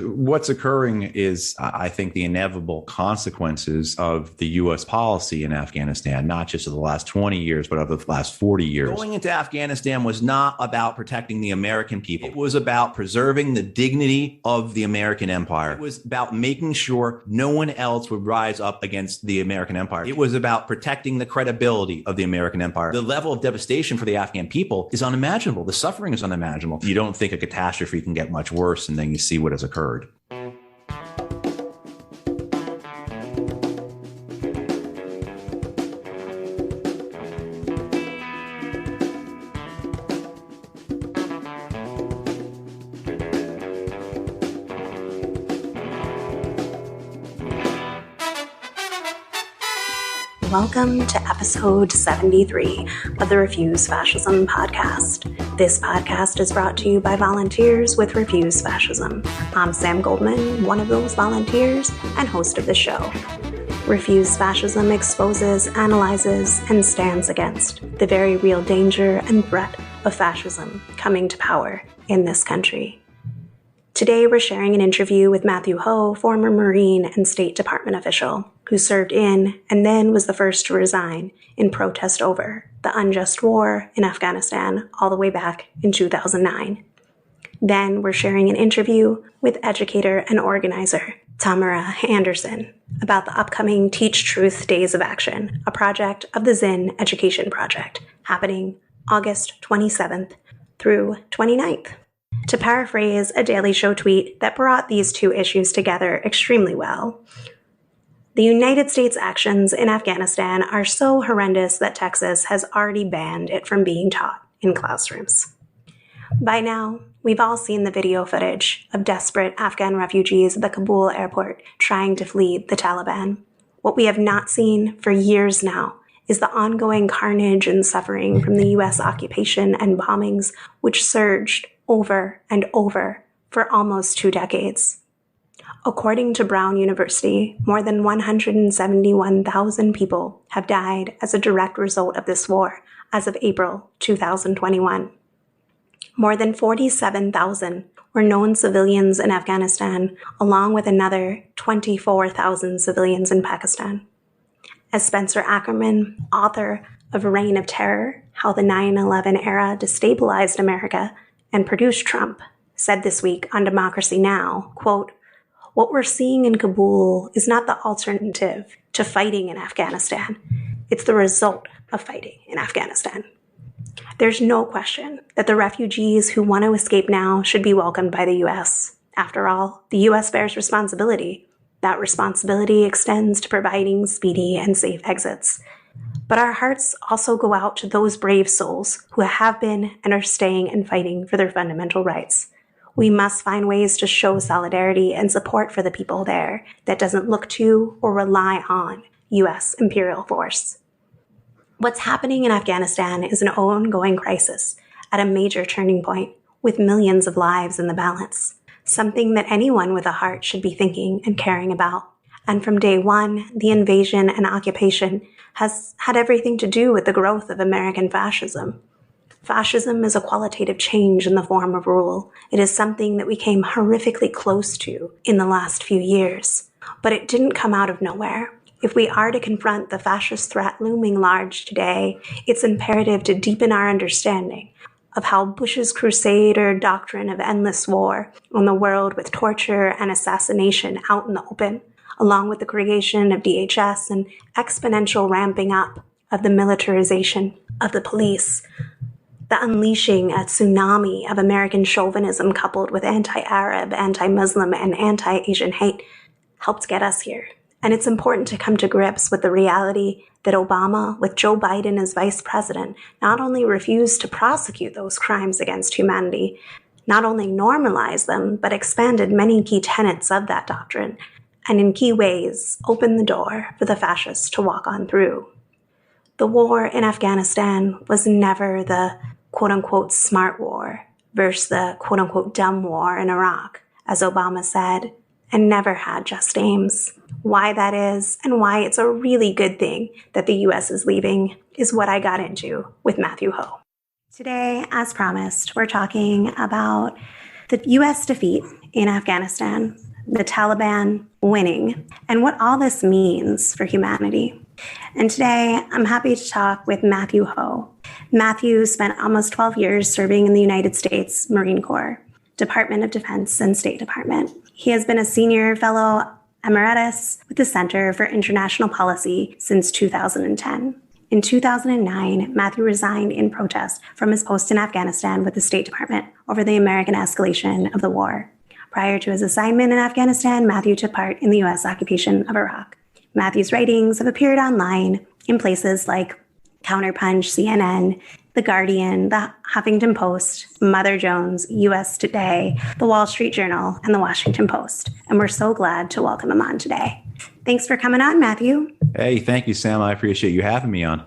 What's occurring is, I think, the inevitable consequences of the U.S. policy in Afghanistan, not just of the last 20 years, but of the last 40 years. Going into Afghanistan was not about protecting the American people. It was about preserving the dignity of the American empire. It was about making sure no one else would rise up against the American empire. It was about protecting the credibility of the American empire. The level of devastation for the Afghan people is unimaginable. The suffering is unimaginable. You don't think a catastrophe can get much worse, and then you see what has occurred. Welcome to episode 73 of the Refuse Fascism podcast. This podcast is brought to you by volunteers with Refuse Fascism. I'm Sam Goldman, one of those volunteers and host of the show. Refuse Fascism exposes, analyzes, and stands against the very real danger and threat of fascism coming to power in this country. Today, we're sharing an interview with Matthew Hoh, former Marine and State Department official, who served in and then was the first to resign in protest over the unjust war in Afghanistan all the way back in 2009. Then we're sharing an interview with educator and organizer Tamara Anderson about the upcoming Teach Truth Days of Action, a project of the Zinn Education Project, happening August 27th through 29th. To paraphrase a Daily Show tweet that brought these two issues together extremely well, the United States' actions in Afghanistan are so horrendous that Texas has already banned it from being taught in classrooms. By now, we've all seen the video footage of desperate Afghan refugees at the Kabul airport trying to flee the Taliban. What we have not seen for years now is the ongoing carnage and suffering from the U.S. occupation and bombings, which surged over and over for almost 2 decades. According to Brown University, more than 171,000 people have died as a direct result of this war as of April 2021. More than 47,000 were known civilians in Afghanistan, along with another 24,000 civilians in Pakistan. As Spencer Ackerman, author of Reign of Terror, How the 9/11 Era Destabilized America and Produced Trump, said this week on Democracy Now!, quote, "What we're seeing in Kabul is not the alternative to fighting in Afghanistan. It's the result of fighting in Afghanistan. There's no question that the refugees who want to escape now should be welcomed by the U.S. After all, the U.S. bears responsibility. That responsibility extends to providing speedy and safe exits. But our hearts also go out to those brave souls who have been and are staying and fighting for their fundamental rights. We must find ways to show solidarity and support for the people there that doesn't look to or rely on U.S. imperial force. What's happening in Afghanistan is an ongoing crisis at a major turning point with millions of lives in the balance, something that anyone with a heart should be thinking and caring about. And from day one, the invasion and occupation has had everything to do with the growth of American fascism. Fascism is a qualitative change in the form of rule. It is something that we came horrifically close to in the last few years. But it didn't come out of nowhere. If we are to confront the fascist threat looming large today, it's imperative to deepen our understanding of how Bush's crusader doctrine of endless war on the world with torture and assassination out in the open, along with the creation of DHS and exponential ramping up of the militarization of the police, the unleashing a tsunami of American chauvinism coupled with anti-Arab, anti-Muslim, and anti-Asian hate helped get us here. And it's important to come to grips with the reality that Obama, with Joe Biden as vice president, not only refused to prosecute those crimes against humanity, not only normalized them, but expanded many key tenets of that doctrine, and in key ways opened the door for the fascists to walk on through. The war in Afghanistan was never the quote-unquote smart war versus the quote-unquote dumb war in Iraq, as Obama said, and never had just aims. Why that is, and why it's a really good thing that the U.S. is leaving, is what I got into with Matthew Hoh. Today, as promised, we're talking about the U.S. defeat in Afghanistan, the Taliban winning, and what all this means for humanity. And today, I'm happy to talk with Matthew Hoh. Matthew spent almost 12 years serving in the United States Marine Corps, Department of Defense and State Department. He has been a senior fellow emeritus with the Center for International Policy since 2010. In 2009, Matthew resigned in protest from his post in Afghanistan with the State Department over the American escalation of the war. Prior to his assignment in Afghanistan, Matthew took part in the U.S. occupation of Iraq. Matthew's writings have appeared online in places like Counterpunch, CNN, The Guardian, The Huffington Post, Mother Jones, U.S. Today, The Wall Street Journal, and The Washington Post. And we're so glad to welcome him on today. Thanks for coming on, Matthew. Hey, thank you, Sam. I appreciate you having me on.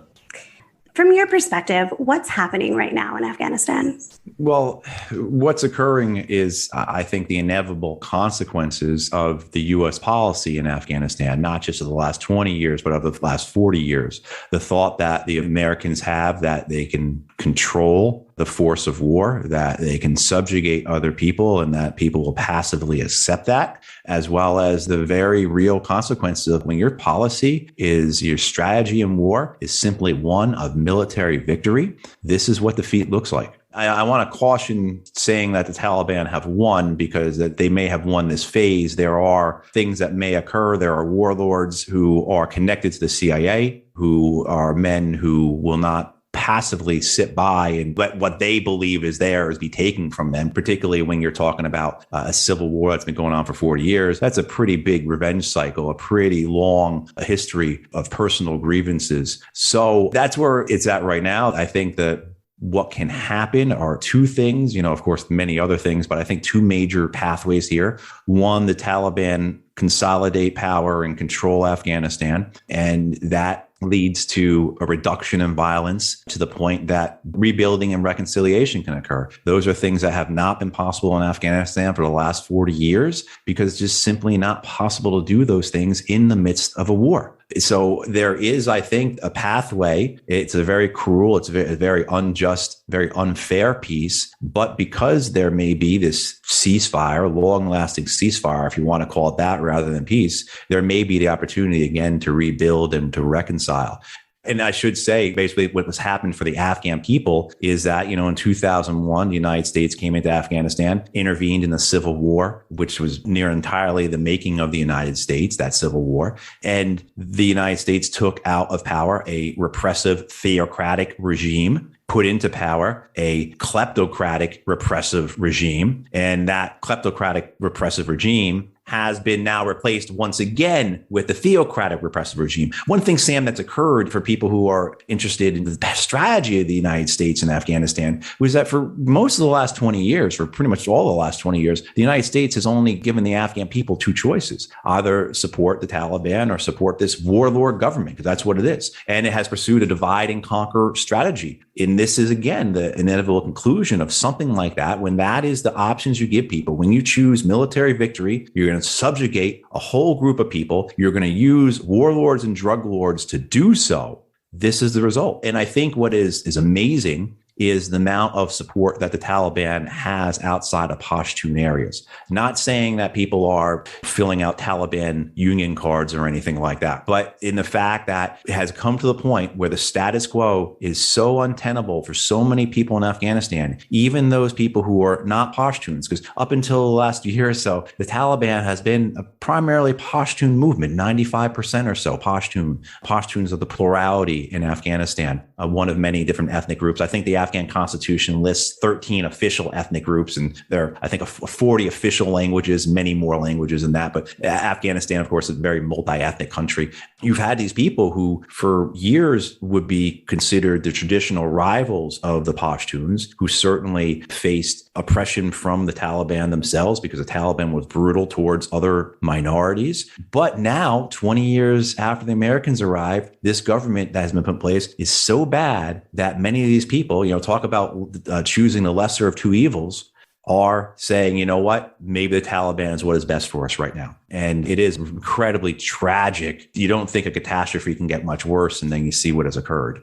From your perspective, what's happening right now in Afghanistan? Well, what's occurring is, I think, the inevitable consequences of the U.S. policy in Afghanistan, not just of the last 20 years, but of the last 40 years. The thought that the Americans have that they can control the force of war, that they can subjugate other people, and that people will passively accept that, as well as the very real consequences of when your policy is, your strategy in war is simply one of military victory. This is what defeat looks like. I want to caution saying that the Taliban have won, because that they may have won this phase. There are things that may occur. There are warlords who are connected to the CIA, who are men who will not passively sit by and let what they believe is theirs be taken from them, particularly when you're talking about a civil war that's been going on for 40 years. That's a pretty big revenge cycle, a pretty long history of personal grievances. So that's where it's at right now. I think that what can happen are two things, of course, many other things, but I think two major pathways here. One, the Taliban consolidate power and control Afghanistan, and that leads to a reduction in violence to the point that rebuilding and reconciliation can occur. Those are things that have not been possible in Afghanistan for the last 40 years, because it's just simply not possible to do those things in the midst of a war. So there is, I think, a pathway. It's a very cruel, it's a very unjust, very unfair peace. But because there may be this ceasefire, long-lasting ceasefire, if you want to call it that, rather than peace, there may be the opportunity again to rebuild and to reconcile. And I should say, basically, what was happened for the Afghan people is that, in 2001, the United States came into Afghanistan, intervened in the civil war, which was near entirely the making of the United States, that civil war. And the United States took out of power a repressive, theocratic regime, put into power a kleptocratic, repressive regime. And that kleptocratic, repressive regime has been now replaced once again with the theocratic repressive regime. One thing, Sam, that's occurred for people who are interested in the strategy of the United States in Afghanistan was that for most of the last 20 years, for pretty much all the last 20 years, the United States has only given the Afghan people two choices: either support the Taliban or support this warlord government, because that's what it is. And it has pursued a divide and conquer strategy. And this is, again, the inevitable conclusion of something like that. When that is the options you give people, when you choose military victory, you're going to subjugate a whole group of people. You're going to use warlords and drug lords to do so. This is the result. And I think what is amazing is the amount of support that the Taliban has outside of Pashtun areas. Not saying that people are filling out Taliban union cards or anything like that, but in the fact that it has come to the point where the status quo is so untenable for so many people in Afghanistan, even those people who are not Pashtuns, because up until the last year or so, the Taliban has been a primarily Pashtun movement, 95% or so Pashtun. Pashtuns are the plurality in Afghanistan, one of many different ethnic groups. I think the Afghan constitution lists 13 official ethnic groups, and there are, I think, 40 official languages, many more languages than that. But Afghanistan, of course, is a very multi-ethnic country. You've had these people who for years would be considered the traditional rivals of the Pashtuns, who certainly faced oppression from the Taliban themselves, because the Taliban was brutal towards other minorities. But now, 20 years after the Americans arrived, this government that has been put in place is so bad that many of these people, talk about choosing the lesser of two evils, are saying, you know what, maybe the Taliban is what is best for us right now. And it is incredibly tragic. You don't think a catastrophe can get much worse, and then you see what has occurred.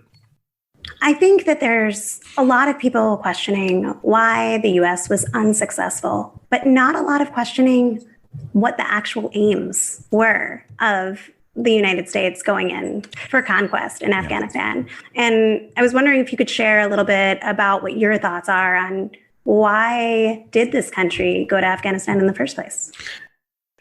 I think that there's a lot of people questioning why the U.S. was unsuccessful, but not a lot of questioning what the actual aims were of the United States going in for conquest in Afghanistan. And I was wondering if you could share a little bit about what your thoughts are on why did this country go to Afghanistan in the first place?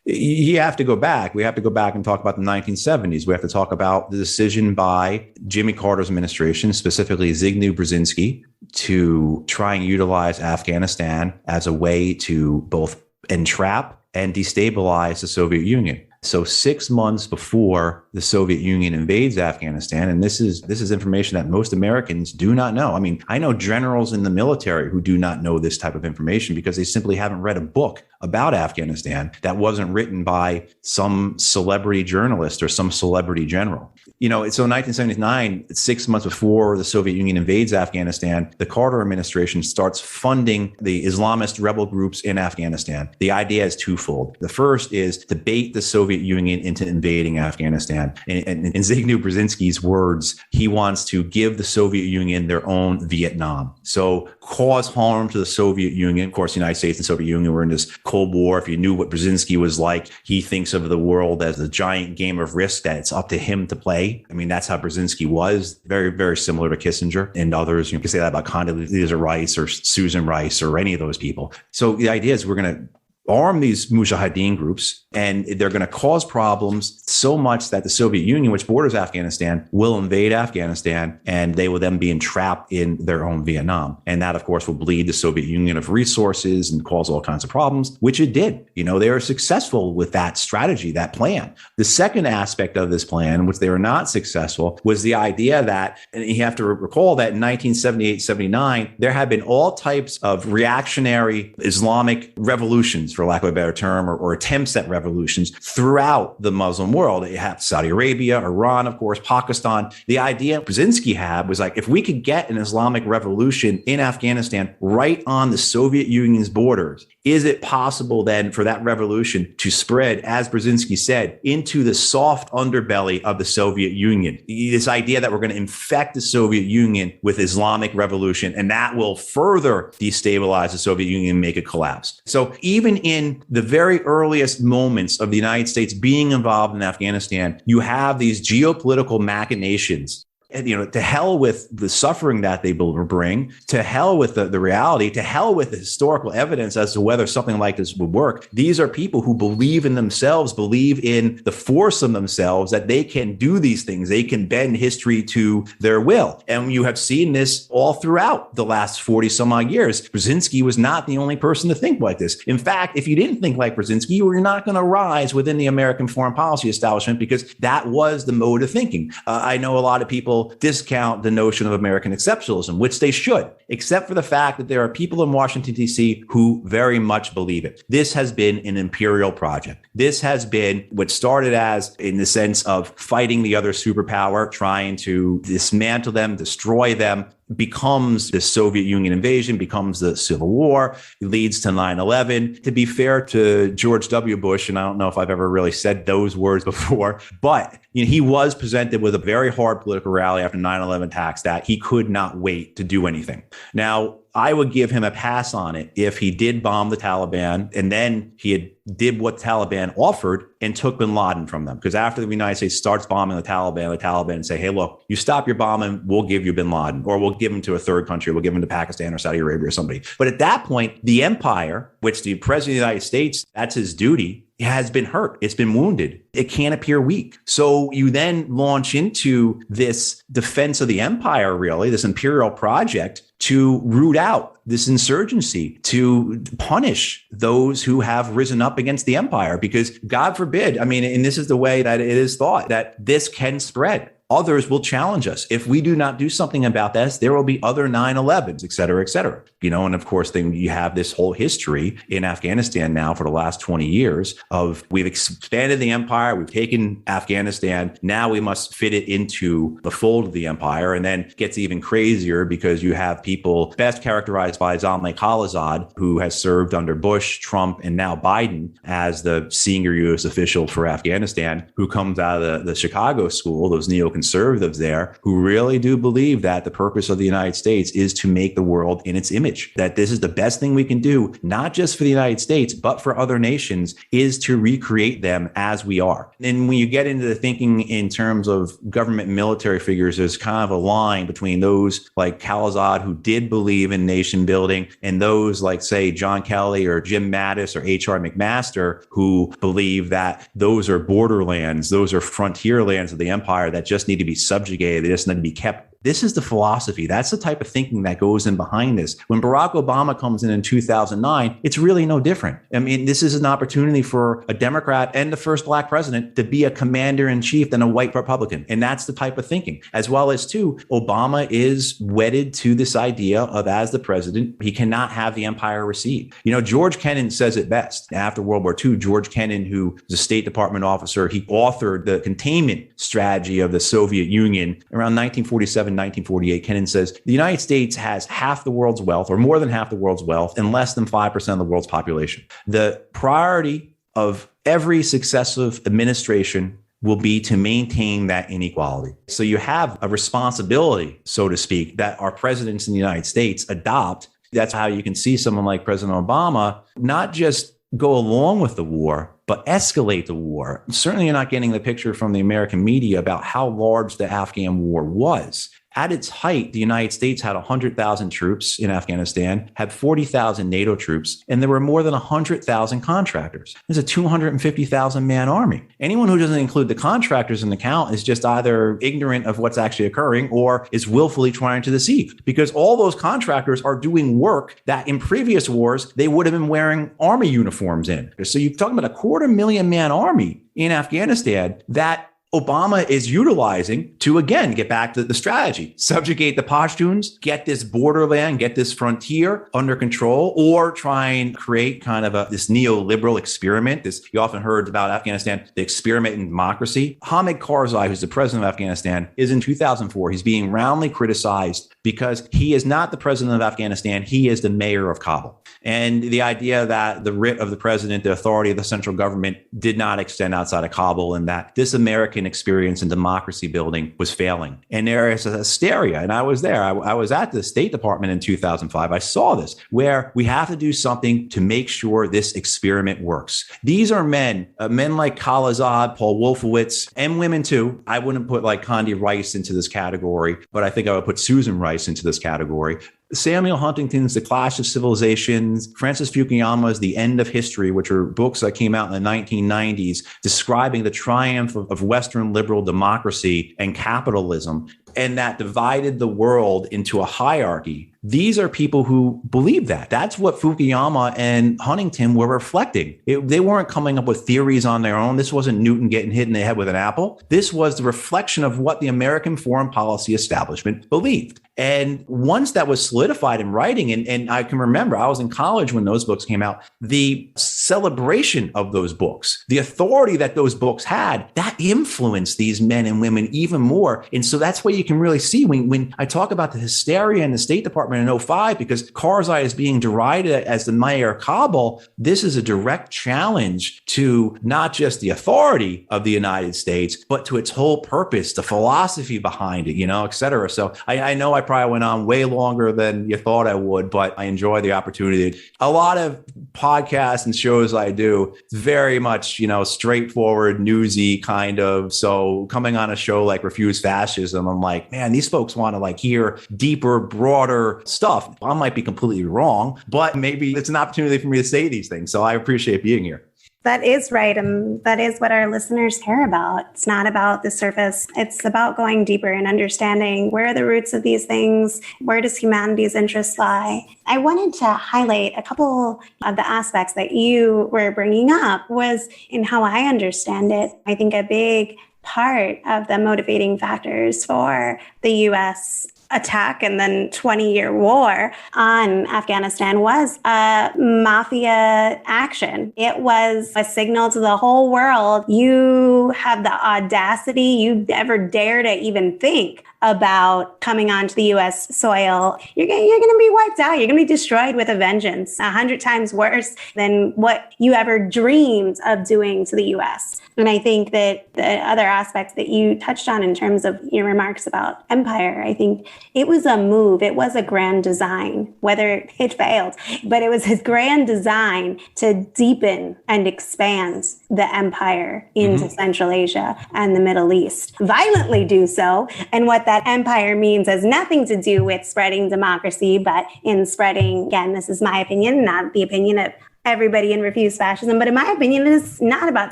You have to go back. We have to go back and talk about the 1970s. We have to talk about the decision by Jimmy Carter's administration, specifically Zbigniew Brzezinski, to try and utilize Afghanistan as a way to both entrap and destabilize the Soviet Union. So 6 months before the Soviet Union invades Afghanistan, and this is information that most Americans do not know. I mean, I know generals in the military who do not know this type of information because they simply haven't read a book about Afghanistan that wasn't written by some celebrity journalist or some celebrity general. So in 1979, 6 months before the Soviet Union invades Afghanistan, the Carter administration starts funding the Islamist rebel groups in Afghanistan. The idea is twofold. The first is to bait the Soviet Union into invading Afghanistan. And in Zbigniew Brzezinski's words, he wants to give the Soviet Union their own Vietnam. So cause harm to the Soviet Union. Of course, the United States and Soviet Union were in this Cold War. If you knew what Brzezinski was like, he thinks of the world as a giant game of Risk that it's up to him to play. I mean, that's how Brzezinski was. Very, very similar to Kissinger and others. You can say that about Condoleezza Rice or Susan Rice or any of those people. So the idea is we're going to arm these Mujahideen groups, and they're going to cause problems so much that the Soviet Union, which borders Afghanistan, will invade Afghanistan, and they will then be entrapped in their own Vietnam. And that, of course, will bleed the Soviet Union of resources and cause all kinds of problems, which it did. They were successful with that strategy, that plan. The second aspect of this plan, which they were not successful, was the idea that, and you have to recall that in 1978-79, there had been all types of reactionary Islamic revolutions, for lack of a better term, or attempts at revolutions throughout the Muslim world. You have Saudi Arabia, Iran, of course, Pakistan. The idea Brzezinski had was like, if we could get an Islamic revolution in Afghanistan right on the Soviet Union's borders, is it possible then for that revolution to spread, as Brzezinski said, into the soft underbelly of the Soviet Union? This idea that we're going to infect the Soviet Union with Islamic revolution, and that will further destabilize the Soviet Union and make it collapse. So even in the very earliest moments of the United States being involved in Afghanistan, you have these geopolitical machinations. To hell with the suffering that they bring, to hell with the reality, to hell with the historical evidence as to whether something like this would work. These are people who believe in themselves, believe in the force of themselves, that they can do these things. They can bend history to their will. And you have seen this all throughout the last 40 some odd years. Brzezinski was not the only person to think like this. In fact, if you didn't think like Brzezinski, you were not going to rise within the American foreign policy establishment, because that was the mode of thinking. I know a lot of people discount the notion of American exceptionalism, which they should, except for the fact that there are people in Washington, D.C. who very much believe it. This has been an imperial project. This has been what started as, in the sense of fighting the other superpower, trying to dismantle them, destroy them, becomes the Soviet Union invasion, becomes the Civil War, leads to 9/11. To be fair to George W. Bush, and I don't know if I've ever really said those words before, but he was presented with a very hard political rally after 9/11 attacks that he could not wait to do anything. Now, I would give him a pass on it if he did bomb the Taliban and then he did what Taliban offered and took bin Laden from them. Because after the United States starts bombing the Taliban say, hey, look, you stop your bombing, we'll give you bin Laden, or we'll give him to a third country. We'll give him to Pakistan or Saudi Arabia or somebody. But at that point, the empire, which the president of the United States, that's his duty, has been hurt. It's been wounded. It can't appear weak. So you then launch into this defense of the empire, really, this imperial project to root out this insurgency, to punish those who have risen up against the empire. Because God forbid, and this is the way that it is thought, that this can spread. Others will challenge us. If we do not do something about this, there will be other 9/11s, et cetera, et cetera. And of course, then you have this whole history in Afghanistan now for the last 20 years of we've expanded the empire, we've taken Afghanistan, now we must fit it into the fold of the empire. And then it gets even crazier because you have people best characterized by Zalmay Khalilzad, who has served under Bush, Trump, and now Biden as the senior U.S. official for Afghanistan, who comes out of the Chicago school, those neoconservatives there, who really do believe that the purpose of the United States is to make the world in its image, that this is the best thing we can do, not just for the United States, but for other nations, is to recreate them as we are. And when you get into the thinking in terms of government and military figures, there's kind of a line between those like Khalilzad, who did believe in nation building, and those like, say, John Kelly or Jim Mattis or H.R. McMaster, who believe that those are borderlands, those are frontier lands of the empire that just need to be subjugated, they just need to be kept. This is the philosophy. That's the type of thinking that goes in behind this. When Barack Obama comes in 2009, it's really no different. I mean, this is an opportunity for a Democrat and the first black president to be a commander in chief than a white Republican. And that's the type of thinking. As well as, too, Obama is wedded to this idea of, as the president, he cannot have the empire recede. George Kennan says it best. After World War II, George Kennan, who was a State Department officer, he authored the containment strategy of the Soviet Union around 1947. 1948, Kennan says the United States has half the world's wealth, or more than half the world's wealth, and less than 5% of the world's population. The priority of every successive administration will be to maintain that inequality. So you have a responsibility, so to speak, that our presidents in the United States adopt. That's how you can see someone like President Obama not just go along with the war, but escalate the war. Certainly you're not getting the picture from the American media about how large the Afghan war was. At its height, the United States had 100,000 troops in Afghanistan, had 40,000 NATO troops, and there were more than 100,000 contractors. There's a 250,000 man army. Anyone who doesn't include the contractors in the count is just either ignorant of what's actually occurring or is willfully trying to deceive, because all those contractors are doing work that in previous wars, they would have been wearing army uniforms in. So you're talking about a 250,000 man army in Afghanistan that Obama is utilizing to, again, get back to the strategy, subjugate the Pashtuns, get this borderland, get this frontier under control, or try and create kind of this neoliberal experiment. You often heard about Afghanistan, the experiment in democracy. Hamid Karzai, who's the president of Afghanistan, is in 2004. He's being roundly criticized because he is not the president of Afghanistan. He is the mayor of Kabul. And the idea that the writ of the president, the authority of the central government, did not extend outside of Kabul, and that this American experience in democracy building was failing. And there is a hysteria. And I was there. I was at the State Department in 2005. I saw this, where we have to do something to make sure this experiment works. These are men like Khalilzad, Paul Wolfowitz, and women too. I wouldn't put like Condi Rice into this category, but I think I would put Susan Rice into this category. Samuel Huntington's The Clash of Civilizations, Francis Fukuyama's The End of History, which are books that came out in the 1990s describing the triumph of Western liberal democracy and capitalism, and that divided the world into a hierarchy. These are people who believe that. That's what Fukuyama and Huntington were reflecting. They weren't coming up with theories on their own. This wasn't Newton getting hit in the head with an apple. This was the reflection of what the American foreign policy establishment believed. And once that was solidified in writing, and I can remember I was in college when those books came out, the celebration of those books, the authority that those books had, that influenced these men and women even more. And so that's what you can really see when I talk about the hysteria in the State Department in 2005, because Karzai is being derided as the mayor of Kabul. This is a direct challenge to not just the authority of the United States, but to its whole purpose, the philosophy behind it, et cetera. So I know I probably went on way longer than you thought I would, but I enjoy the opportunity. A lot of podcasts and shows I do, it's very much, straightforward, newsy kind of. So coming on a show like Refuse Fascism, I'm like, man, these folks want to hear deeper, broader stuff. I might be completely wrong, but maybe it's an opportunity for me to say these things. So I appreciate being here. That is right. And that is what our listeners care about. It's not about the surface. It's about going deeper and understanding where are the roots of these things? Where does humanity's interests lie? I wanted to highlight a couple of the aspects that you were bringing up was in how I understand it. I think a big part of the motivating factors for the U.S. attack and then 20-year war on Afghanistan was a mafia action. It was a signal to the whole world, you have the audacity, you ever dare to even think about coming onto the U.S. soil, you're going to be wiped out. You're going to be destroyed with a vengeance, 100 times worse than what you ever dreamed of doing to the U.S. And I think that the other aspects that you touched on in terms of your remarks about empire, I think it was a move. It was a grand design, whether it failed, but it was a grand design to deepen and expand the empire into Central Asia and the Middle East, violently do so. And what that empire means has nothing to do with spreading democracy, but in spreading, again, this is my opinion, not the opinion of everybody in Refuse Fascism, but in my opinion, it's not about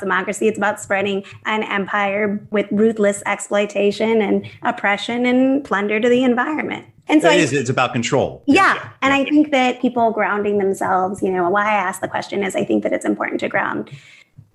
democracy. It's about spreading an empire with ruthless exploitation and oppression and plunder to the environment. And so it's about control. Yeah. And I think that people grounding themselves, why I ask the question is I think that it's important to ground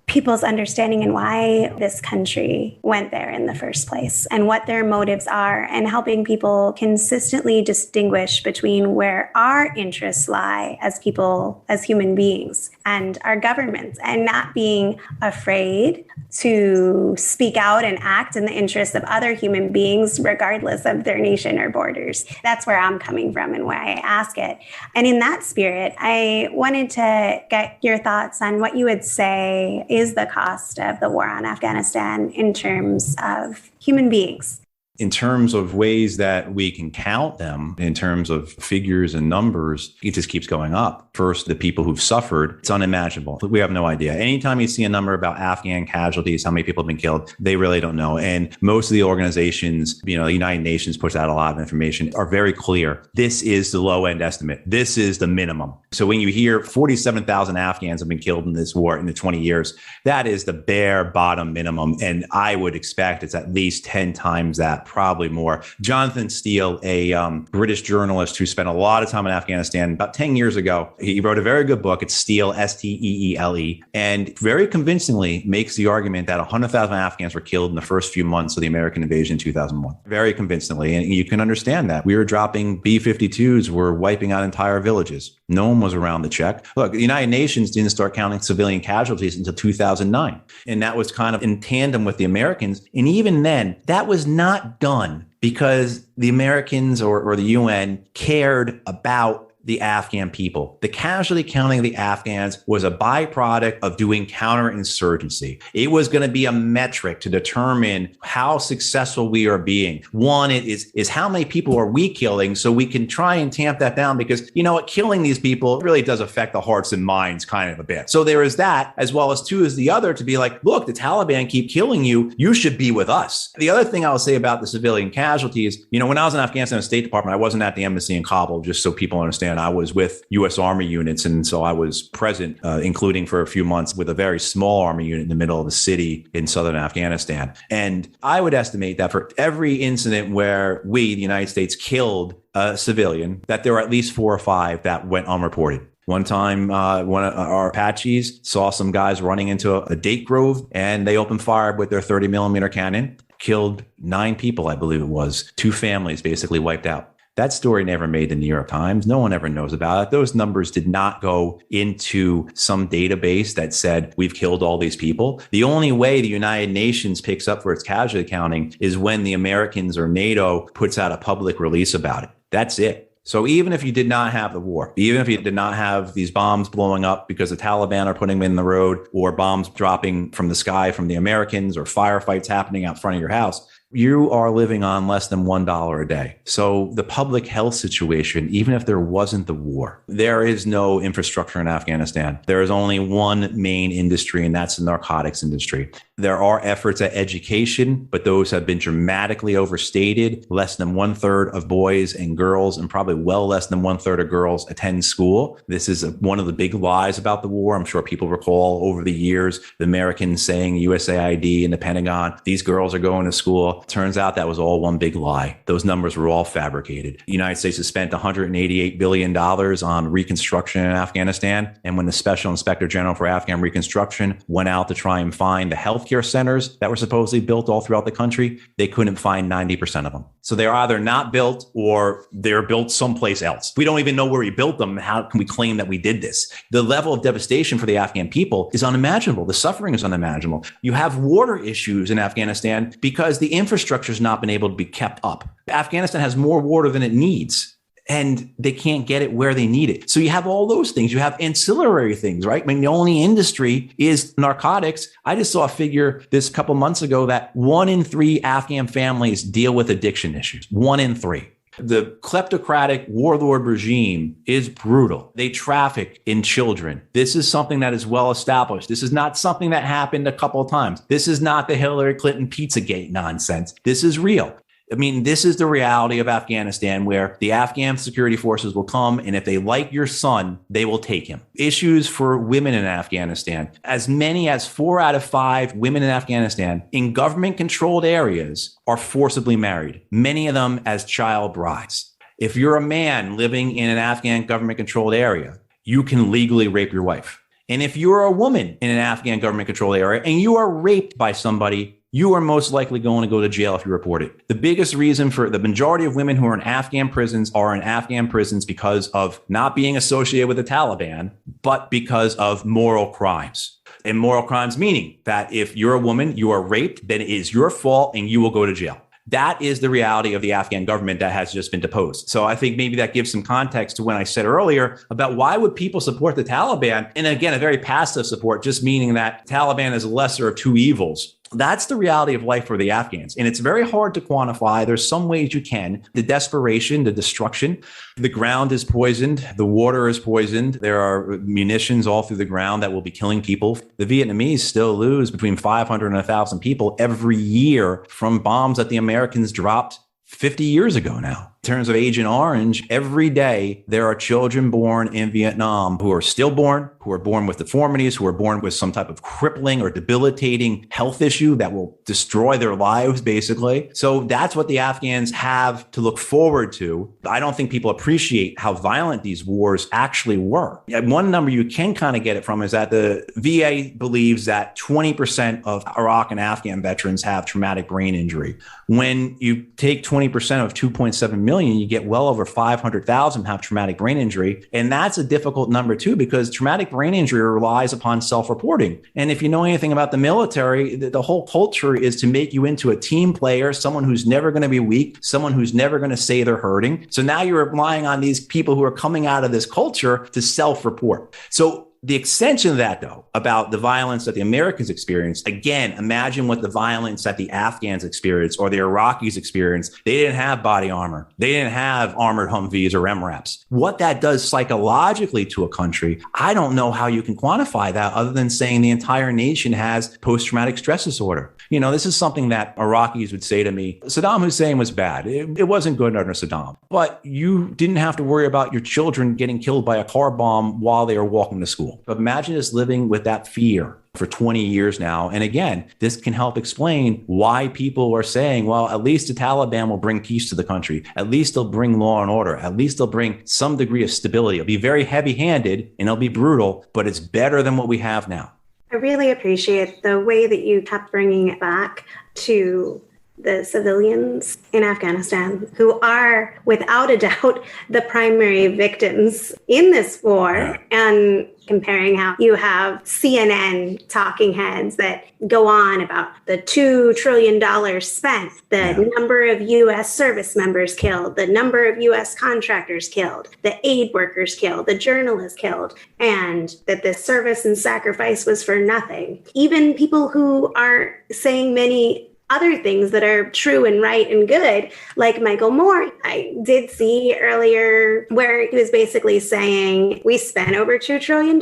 people's understanding and why this country went there in the first place and what their motives are, and helping people consistently distinguish between where our interests lie as people, as human beings, and our governments, and not being afraid to speak out and act in the interests of other human beings, regardless of their nation or borders. That's where I'm coming from and why I ask it. And in that spirit, I wanted to get your thoughts on what you would say is the cost of the war on Afghanistan in terms of human beings. In terms of ways that we can count them, in terms of figures and numbers, it just keeps going up. First, the people who've suffered, it's unimaginable. We have no idea. Anytime you see a number about Afghan casualties, how many people have been killed, they really don't know. And most of the organizations, the United Nations puts out a lot of information, are very clear. This is the low end estimate. This is the minimum. So when you hear 47,000 Afghans have been killed in this war in the 20 years, that is the bare bottom minimum. And I would expect it's at least 10 times that, probably more. Jonathan Steele, a British journalist who spent a lot of time in Afghanistan about 10 years ago, he wrote a very good book. It's Steele, Steele, and very convincingly makes the argument that 100,000 Afghans were killed in the first few months of the American invasion in 2001. Very convincingly. And you can understand that. We were dropping B-52s, were wiping out entire villages. No one was around to check. Look, the United Nations didn't start counting civilian casualties until 2009. And that was kind of in tandem with the Americans. And even then, that was not done because the Americans or the UN cared about the Afghan people. The casualty counting of the Afghans was a byproduct of doing counterinsurgency. It was going to be a metric to determine how successful we are being. One is how many people are we killing, so we can try and tamp that down, because killing these people really does affect the hearts and minds kind of a bit. So there is that, as well as two is the other, to be like, look, the Taliban keep killing you. You should be with us. The other thing I will say about the civilian casualties, when I was in Afghanistan, the State Department, I wasn't at the embassy in Kabul, just so people understand. I was with U.S. Army units, and so I was present, including for a few months with a very small Army unit in the middle of the city in southern Afghanistan. And I would estimate that for every incident where we, the United States, killed a civilian, that there were at least 4 or 5 that went unreported. One time, one of our Apaches saw some guys running into a date grove, and they opened fire with their 30 millimeter cannon, killed 9 people, I believe it was. 2 families basically wiped out. That story never made the New York Times. No one ever knows about it. Those numbers did not go into some database that said we've killed all these people. The only way the United Nations picks up for its casualty counting is when the Americans or NATO puts out a public release about it. That's it. So even if you did not have the war, even if you did not have these bombs blowing up because the Taliban are putting them in the road, or bombs dropping from the sky from the Americans, or firefights happening out front of your house, you are living on less than $1 a day. So the public health situation, even if there wasn't the war, there is no infrastructure in Afghanistan. There is only one main industry, and that's the narcotics industry. There are efforts at education, but those have been dramatically overstated. Less than 1/3 of boys and girls, and probably well less than 1/3 of girls, attend school. This is one of the big lies about the war. I'm sure people recall over the years, the Americans saying USAID and the Pentagon, these girls are going to school. Turns out that was all one big lie. Those numbers were all fabricated. The United States has spent $188 billion on reconstruction in Afghanistan. And when the Special Inspector General for Afghan Reconstruction went out to try and find the health healthcare centers that were supposedly built all throughout the country, they couldn't find 90% of them. So they're either not built or they're built someplace else. We don't even know where we built them. How can we claim that we did this? The level of devastation for the Afghan people is unimaginable. The suffering is unimaginable. You have water issues in Afghanistan because the infrastructure has not been able to be kept up. Afghanistan has more water than it needs, and they can't get it where they need it. So you have all those things. You have ancillary things, right? I mean, the only industry is narcotics. I just saw a figure this couple months ago that 1 in 3 Afghan families deal with addiction issues. 1 in 3. The kleptocratic warlord regime is brutal. They traffic in children. This is something that is well established. This is not something that happened a couple of times. This is not the Hillary Clinton Pizzagate nonsense. This is real. I mean, this is the reality of Afghanistan, where the Afghan security forces will come, and if they like your son, they will take him. Issues for women in Afghanistan. As many as 4 out of 5 women in Afghanistan in government-controlled areas are forcibly married, many of them as child brides. If you're a man living in an Afghan government-controlled area, you can legally rape your wife. And if you're a woman in an Afghan government-controlled area and you are raped by somebody, you are most likely going to go to jail if you report it. The biggest reason for the majority of women who are in Afghan prisons are in Afghan prisons because of not being associated with the Taliban, but because of moral crimes. And moral crimes meaning that if you're a woman, you are raped, then it is your fault and you will go to jail. That is the reality of the Afghan government that has just been deposed. So I think maybe that gives some context to when I said earlier about why would people support the Taliban? And again, a very passive support, just meaning that Taliban is a lesser of two evils. That's the reality of life for the Afghans. And it's very hard to quantify. There's some ways you can. The desperation, the destruction, the ground is poisoned. The water is poisoned. There are munitions all through the ground that will be killing people. The Vietnamese still lose between 500 and 1,000 people every year from bombs that the Americans dropped 50 years ago now. In terms of Agent Orange, every day there are children born in Vietnam who are stillborn, who are born with deformities, who are born with some type of crippling or debilitating health issue that will destroy their lives, basically. So that's what the Afghans have to look forward to. I don't think people appreciate how violent these wars actually were. One number you can kind of get it from is that the VA believes that 20% of Iraq and Afghan veterans have traumatic brain injury. When you take 20% of 2.7 million, you get well over 500,000 have traumatic brain injury. And that's a difficult number too, because traumatic brain injury relies upon self-reporting. And if you know anything about the military, the whole culture is to make you into a team player, someone who's never going to be weak, someone who's never going to say they're hurting. So now you're relying on these people who are coming out of this culture to self-report. So the extension of that, though, about the violence that the Americans experienced, again, imagine what the violence that the Afghans experienced or the Iraqis experienced. They didn't have body armor. They didn't have armored Humvees or MRAPs. What that does psychologically to a country, I don't know how you can quantify that other than saying the entire nation has post-traumatic stress disorder. You know, this is something that Iraqis would say to me. Saddam Hussein was bad. It wasn't good under Saddam. But you didn't have to worry about your children getting killed by a car bomb while they were walking to school. But imagine just living with that fear for 20 years now. And again, this can help explain why people are saying, well, at least the Taliban will bring peace to the country. At least they'll bring law and order. At least they'll bring some degree of stability. It'll be very heavy-handed and it'll be brutal, but it's better than what we have now. I really appreciate the way that you kept bringing it back to the civilians in Afghanistan, who are without a doubt the primary victims in this war, and comparing how you have CNN talking heads that go on about the $2 trillion spent, the number of U.S. service members killed, the number of U.S. contractors killed, the aid workers killed, the journalists killed, and that the service and sacrifice was for nothing. Even people who are saying many other things that are true and right and good, like Michael Moore. I did see earlier where he was basically saying, we spent over $2 trillion.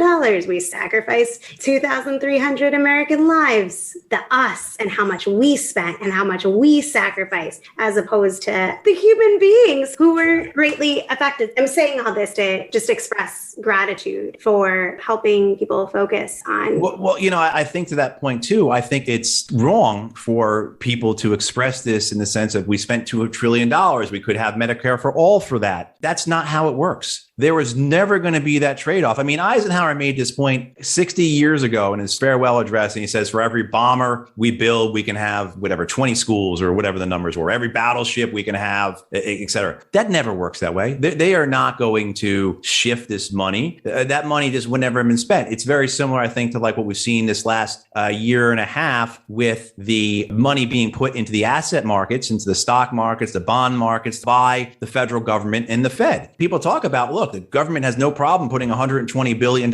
We sacrificed 2,300 American lives, the us, and how much we spent and how much we sacrificed, as opposed to the human beings who were greatly affected. I'm saying all this to just express gratitude for helping people focus on. Well, you know, I think to that point too, I think it's wrong for people to express this in the sense of we spent $2 trillion. We could have Medicare for all for that. That's not how it works. There was never going to be that trade-off. I mean, Eisenhower made this point 60 years ago in his farewell address, and he says, for every bomber we build, we can have 20 schools or whatever the numbers were. Every battleship we can have, et cetera. That never works that way. They are not going to shift this money. That money just would never have been spent. It's very similar, I think, to like what we've seen this last year and a half with the money being put into the asset markets, into the stock markets, the bond markets by the federal government and the Fed. People talk about, look, the government has no problem putting $120 billion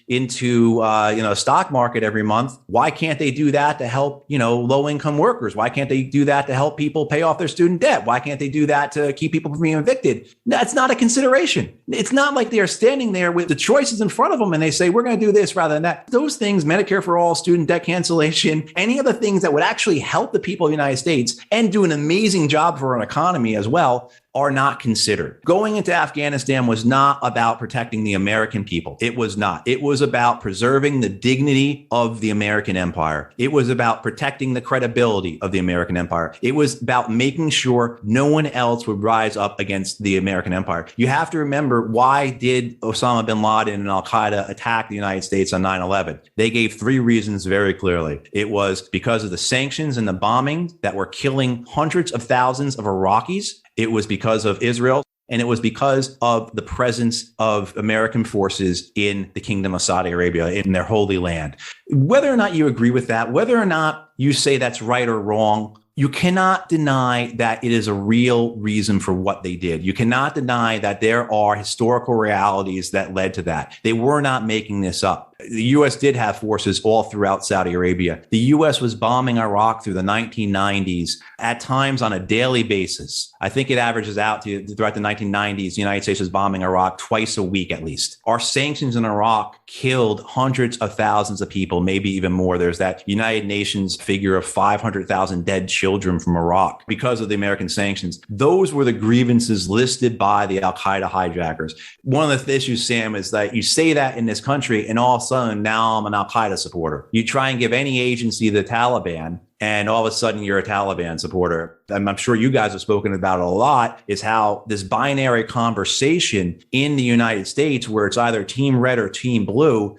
into a stock market every month. Why can't they do that to help, low-income workers? Why can't they do that to help people pay off their student debt? Why can't they do that to keep people from being evicted? That's not a consideration. It's not like they are standing there with the choices in front of them and they say, we're going to do this rather than that. Those things, Medicare for all, student debt cancellation, any other things that would actually help the people of the United States and do an amazing job for an economy as well, are not considered. Going into Afghanistan was not about protecting the American people. It was not. It was about preserving the dignity of the American empire. It was about protecting the credibility of the American empire. It was about making sure no one else would rise up against the American empire. You have to remember, why did Osama bin Laden and Al-Qaeda attack the United States on 9/11? They gave three reasons very clearly. It was because of the sanctions and the bombing that were killing hundreds of thousands of Iraqis. It was because of Israel, and it was because of the presence of American forces in the Kingdom of Saudi Arabia, in their holy land. Whether or not you agree with that, whether or not you say that's right or wrong, you cannot deny that it is a real reason for what they did. You cannot deny that there are historical realities that led to that. They were not making this up. The U.S. did have forces all throughout Saudi Arabia. The U.S. was bombing Iraq through the 1990s, at times on a daily basis. I think it averages out to throughout the 1990s, the United States was bombing Iraq twice a week at least. Our sanctions in Iraq killed hundreds of thousands of people, maybe even more. There's that United Nations figure of 500,000 dead children from Iraq because of the American sanctions. Those were the grievances listed by the Al-Qaeda hijackers. One of the issues, Sam, is that you say that in this country and all of a sudden now I'm an Al-Qaeda supporter. You try and give any agency the Taliban, and all of a sudden you're a Taliban supporter. I'm sure you guys have spoken about it a lot, is how this binary conversation in the United States, where it's either team red or team blue,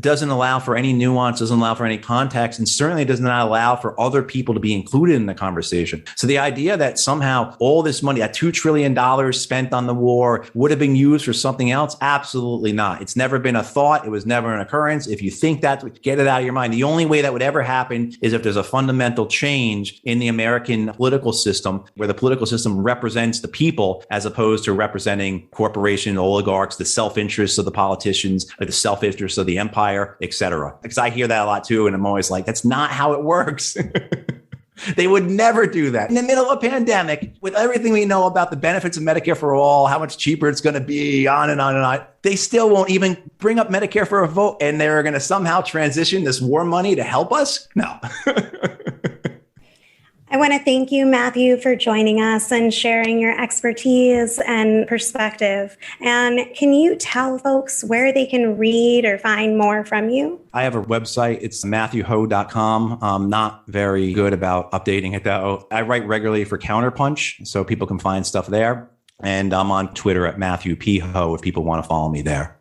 doesn't allow for any nuance, doesn't allow for any context, and certainly does not allow for other people to be included in the conversation. So the idea that somehow all this money, that $2 trillion spent on the war, would have been used for something else, absolutely not. It's never been a thought. It was never an occurrence. If you think that, get it out of your mind. The only way that would ever happen is if there's a fundamental change in the American political system, where the political system represents the people as opposed to representing corporations, oligarchs, the self-interests of the politicians, or the self-interests of the empire, et cetera. Because I hear that a lot too. And I'm always like, that's not how it works. They would never do that. In the middle of a pandemic, with everything we know about the benefits of Medicare for all, how much cheaper it's going to be, on and on and on, they still won't even bring up Medicare for a vote. And they're going to somehow transition this war money to help us? No. I want to thank you, Matthew, for joining us and sharing your expertise and perspective. And can you tell folks where they can read or find more from you? I have a website. It's MatthewHoh.com. I'm not very good about updating it, though. I write regularly for Counterpunch, so people can find stuff there. And I'm on Twitter at Matthew P. Hoh if people want to follow me there.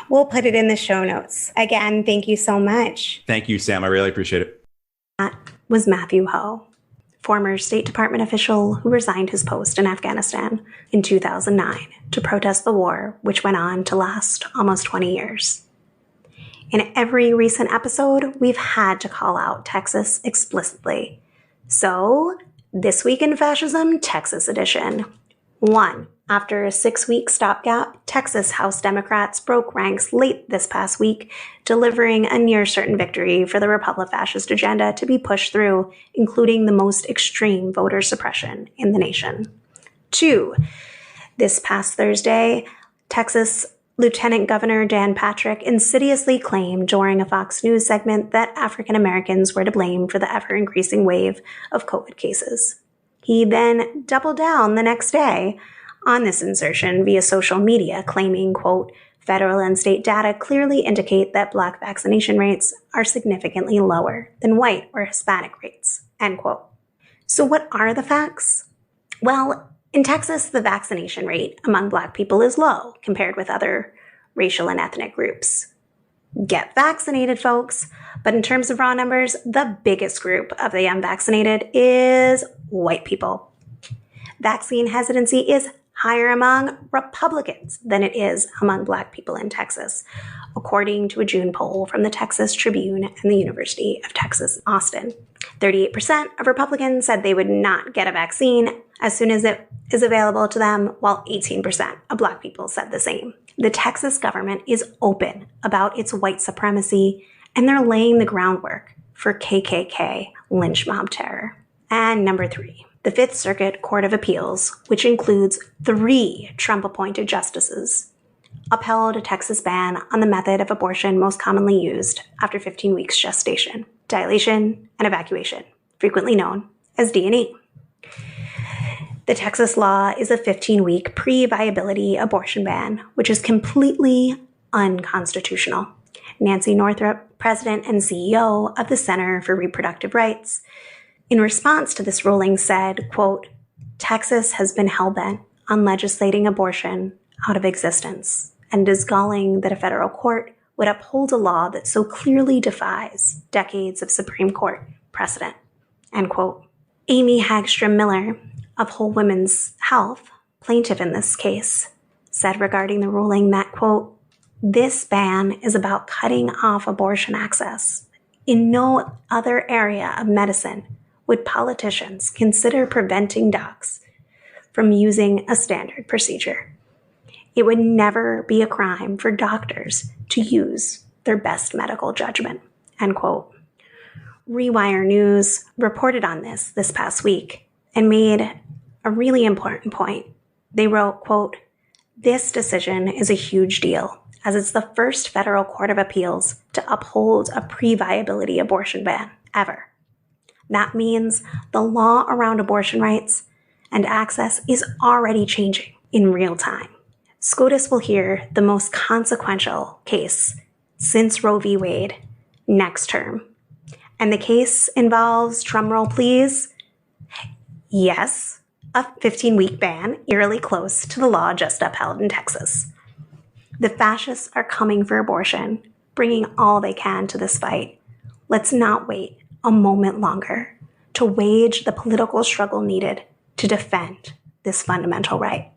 We'll put it in the show notes. Again, thank you so much. Thank you, Sam. I really appreciate it. That was Matthew Hoh, former State Department official who resigned his post in Afghanistan in 2009 to protest the war, which went on to last almost 20 years. In every recent episode, we've had to call out Texas explicitly. So, This Week in Fascism, Texas edition. 1. After a 6-week stopgap, Texas House Democrats broke ranks late this past week, delivering a near-certain victory for the Republic-fascist agenda to be pushed through, including the most extreme voter suppression in the nation. 2. This past Thursday, Texas Lieutenant Governor Dan Patrick insidiously claimed during a Fox News segment that African Americans were to blame for the ever-increasing wave of COVID cases. He then doubled down the next day on this insertion via social media, claiming, quote, federal and state data clearly indicate that Black vaccination rates are significantly lower than white or Hispanic rates, end quote. So what are the facts? Well, In Texas, the vaccination rate among Black people is low compared with other racial and ethnic groups. Get vaccinated, folks. But in terms of raw numbers, the biggest group of the unvaccinated is white people. Vaccine hesitancy is higher among Republicans than it is among Black people in Texas, according to a June poll from the Texas Tribune and the University of Texas, Austin. 38% of Republicans said they would not get a vaccine as soon as it is available to them, while 18% of Black people said the same. The Texas government is open about its white supremacy, and they're laying the groundwork for KKK lynch mob terror. And number 3, the Fifth Circuit Court of Appeals, which includes 3 Trump-appointed justices, upheld a Texas ban on the method of abortion most commonly used after 15 weeks gestation, dilation and evacuation, frequently known as D&E. The Texas law is a 15-week pre-viability abortion ban, which is completely unconstitutional. Nancy Northrop, president and CEO of the Center for Reproductive Rights, in response to this ruling said, quote, "Texas has been hell-bent on legislating abortion out of existence, and it is galling that a federal court would uphold a law that so clearly defies decades of Supreme Court precedent," end quote. Amy Hagstrom Miller of Whole Women's Health, plaintiff in this case, said regarding the ruling that, quote, "This ban is about cutting off abortion access. In no other area of medicine would politicians consider preventing docs from using a standard procedure. It would never be a crime for doctors to use their best medical judgment," end quote. Rewire News reported on this past week and made a really important point. They wrote, quote, "This decision is a huge deal, as it's the first federal court of appeals to uphold a pre-viability abortion ban ever. That means the law around abortion rights and access is already changing in real time. SCOTUS will hear the most consequential case since Roe v. Wade next term. And the case involves, drumroll please, yes, a 15-week ban, eerily close to the law just upheld in Texas. The fascists are coming for abortion, bringing all they can to this fight. Let's not wait a moment longer to wage the political struggle needed to defend this fundamental right."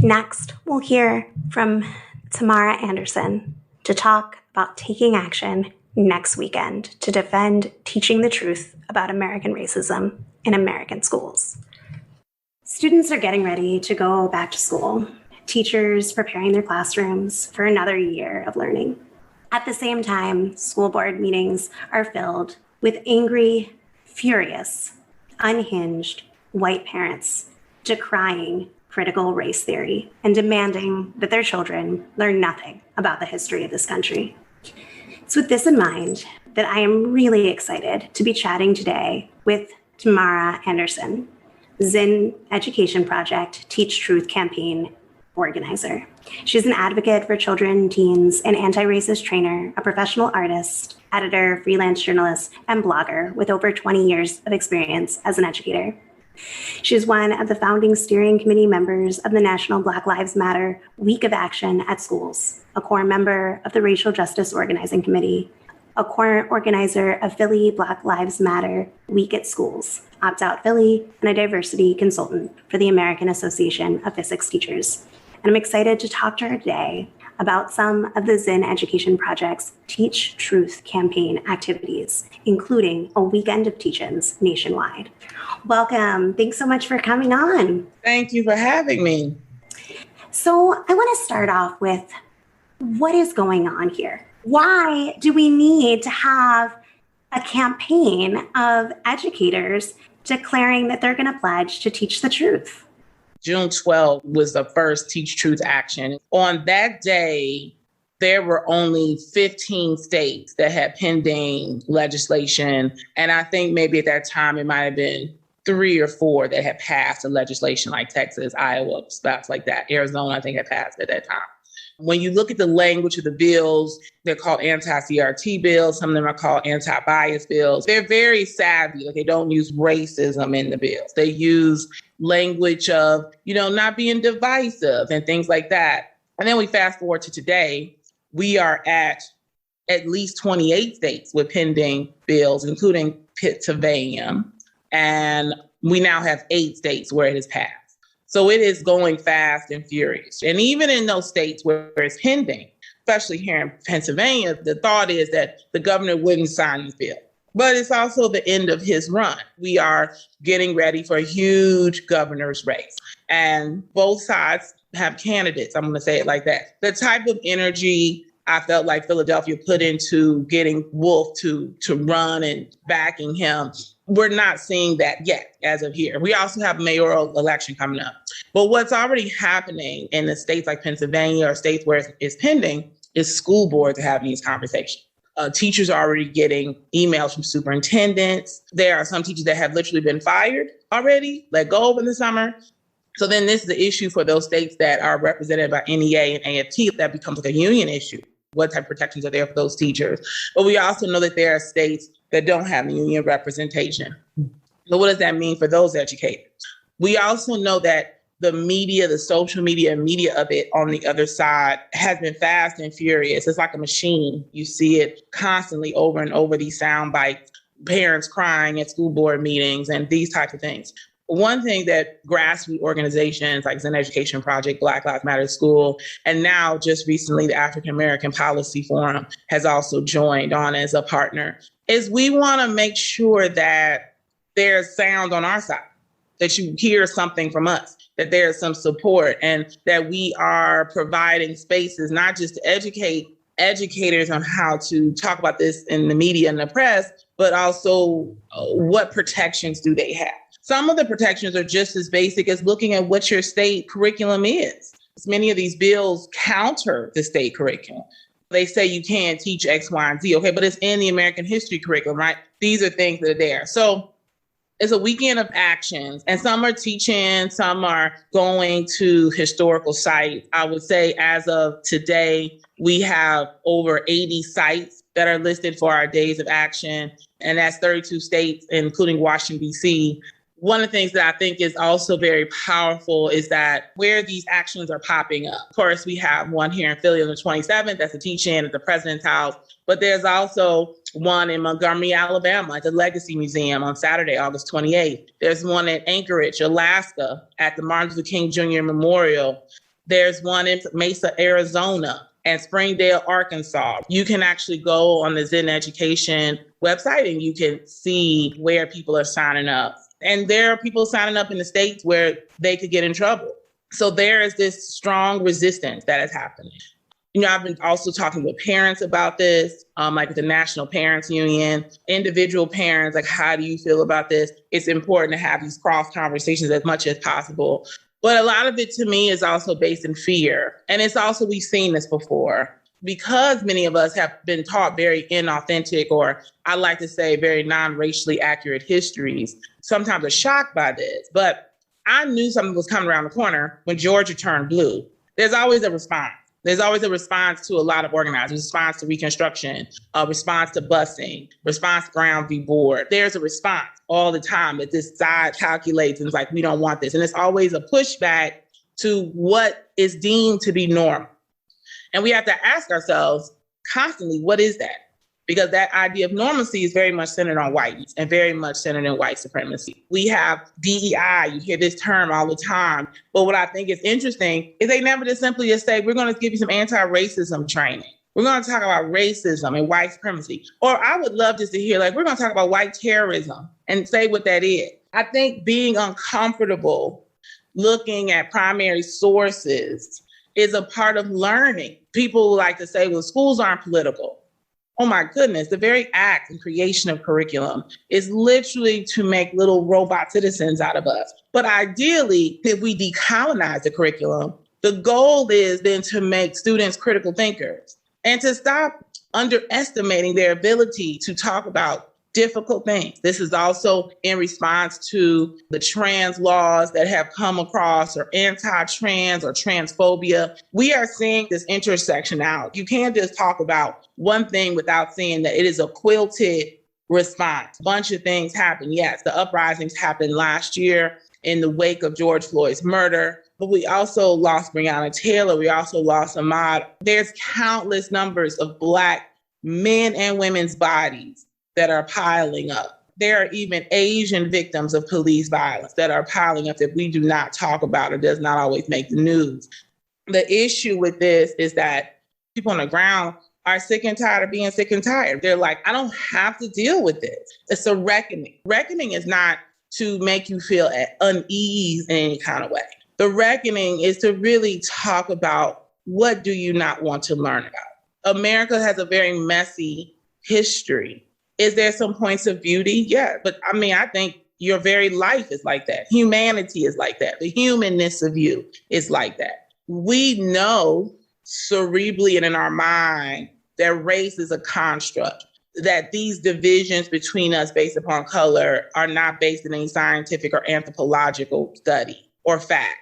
Next, we'll hear from Tamara Anderson to talk about taking action next weekend to defend teaching the truth about American racism in American schools. Students are getting ready to go back to school. Teachers preparing their classrooms for another year of learning. At the same time, school board meetings are filled with angry, furious, unhinged white parents decrying critical race theory and demanding that their children learn nothing about the history of this country. It's with this in mind that I am really excited to be chatting today with Tamara Anderson, Zinn Education Project Teach Truth campaign organizer. She's an advocate for children, teens, an anti-racist trainer, a professional artist, editor, freelance journalist, and blogger with over 20 years of experience as an educator. She's one of the founding steering committee members of the National Black Lives Matter Week of Action at Schools, a core member of the Racial Justice Organizing Committee, a core organizer of Philly Black Lives Matter Week at Schools, Opt Out Philly, and a diversity consultant for the American Association of Physics Teachers. And I'm excited to talk to her today about some of the Zinn Education Project's Teach Truth campaign activities, including a weekend of teach-ins nationwide. Welcome. Thanks so much for coming on. Thank you for having me. So I want to start off with what is going on here? Why do we need to have a campaign of educators declaring that they're going to pledge to teach the truth? June 12th was the first Teach Truth action. On that day, there were only 15 states that had pending legislation. And I think maybe at that time, it might have been 3 or 4 that had passed the legislation, like Texas, Iowa, spots like that. Arizona, I think, had passed at that time. When you look at the language of the bills, they're called anti-CRT bills. Some of them are called anti-bias bills. They're very savvy. Like, they don't use racism in the bills. They use language of, not being divisive and things like that. And then we fast forward to today, we are at least 28 states with pending bills, including Pennsylvania. And we now have 8 states where it has passed. So it is going fast and furious. And even in those states where it's pending, especially here in Pennsylvania, the thought is that the governor wouldn't sign the bill. But it's also the end of his run. We are getting ready for a huge governor's race. And both sides have candidates. I'm going to say it like that. The type of energy I felt like Philadelphia put into getting Wolf to run and backing him, we're not seeing that yet as of here. We also have a mayoral election coming up. But what's already happening in the states like Pennsylvania or states where it's pending is school boards are having these conversations. Teachers are already getting emails from superintendents. There are some teachers that have literally been fired already, let go over the summer. So then this is the issue for those states that are represented by NEA and AFT. That becomes like a union issue. What type of protections are there for those teachers? But we also know that there are states that don't have union representation. So what does that mean for those educators? We also know that the media, the social media and media of it on the other side has been fast and furious. It's like a machine. You see it constantly over and over, these sound bites, parents crying at school board meetings and these types of things. One thing that grassroots organizations like Zen Education Project, Black Lives Matter School, and now just recently the African American Policy Forum has also joined on as a partner, is we want to make sure that there's sound on our side, that you hear something from us, that there's some support, and that we are providing spaces not just to educate educators on how to talk about this in the media and the press, but also what protections do they have. Some of the protections are just as basic as looking at what your state curriculum is. Many of these bills counter the state curriculum. They say you can't teach X, Y, and Z. Okay, but it's in the American history curriculum, right? These are things that are there. So it's a weekend of actions, and some are teaching, some are going to historical sites. I would say as of today, we have over 80 sites that are listed for our days of action, and that's 32 states, including Washington, D.C. One of the things that I think is also very powerful is that where these actions are popping up. Of course, we have one here in Philly on the 27th. That's a teach-in at the President's House. But there's also one in Montgomery, Alabama at the Legacy Museum on Saturday, August 28th. There's one in Anchorage, Alaska at the Martin Luther King Jr. Memorial. There's one in Mesa, Arizona and Springdale, Arkansas. You can actually go on the Zen Education website and you can see where people are signing up. And there are people signing up in the states where they could get in trouble. So there is this strong resistance that is happening. I've been also talking with parents about this, like the National Parents Union, individual parents, like, how do you feel about this? It's important to have these cross conversations as much as possible. But a lot of it to me is also based in fear. And it's also, we've seen this before. Because many of us have been taught very inauthentic, or I like to say very non-racially accurate histories, sometimes are shocked by this. But I knew something was coming around the corner when Georgia turned blue. There's always a response. There's always a response to a lot of organizers, response to Reconstruction, a response to busing, response to Brown v. Board. There's a response all the time that this side calculates and is like, we don't want this. And it's always a pushback to what is deemed to be normal. And we have to ask ourselves constantly, what is that? Because that idea of normalcy is very much centered on whiteness and very much centered in white supremacy. We have DEI, you hear this term all the time. But what I think is interesting is they never just simply just say, we're going to give you some anti-racism training. We're going to talk about racism and white supremacy. Or I would love just to hear, like, we're going to talk about white terrorism and say what that is. I think being uncomfortable looking at primary sources is a part of learning. People like to say, well, schools aren't political. Oh my goodness, the very act and creation of curriculum is literally to make little robot citizens out of us. But ideally, if we decolonize the curriculum, the goal is then to make students critical thinkers and to stop underestimating their ability to talk about difficult things. This is also in response to the trans laws that have come across, or anti-trans or transphobia. We are seeing this intersectionality. You can't just talk about one thing without seeing that it is a quilted response. A bunch of things happen. Yes, the uprisings happened last year. in the wake of George Floyd's murder. But we also lost Breonna Taylor. We also lost Ahmaud. There's countless numbers of Black men and women's bodies that are piling up. There are even Asian victims of police violence that are piling up that we do not talk about or does not always make the news. The issue with this is that people on the ground are sick and tired of being sick and tired. They're like, I don't have to deal with this. It's a reckoning. Reckoning is not to make you feel at unease in any kind of way. The reckoning is to really talk about, what do you not want to learn about? America has a very messy history. Is there some points of beauty? Yeah, but I mean, I think your very life is like that. Humanity is like that. The humanness of you is like that. We know cerebrally and in our mind that race is a construct, that these divisions between us based upon color are not based in any scientific or anthropological study or fact.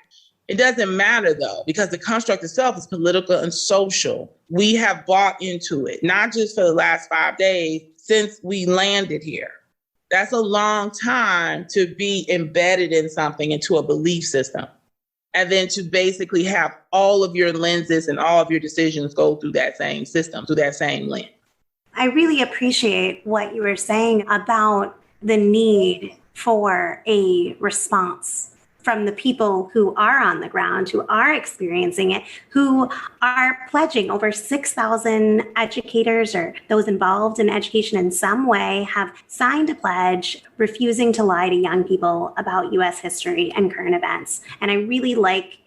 It doesn't matter, though, because the construct itself is political and social. We have bought into it, not just for the last 5 days since we landed here. That's a long time to be embedded in something, into a belief system, and then to basically have all of your lenses and all of your decisions go through that same system, through that same lens. I really appreciate what you were saying about the need for a response from the people who are on the ground, who are experiencing it, who are pledging. Over 6,000 educators or those involved in education in some way have signed a pledge refusing to lie to young people about U.S. history and current events. And I really like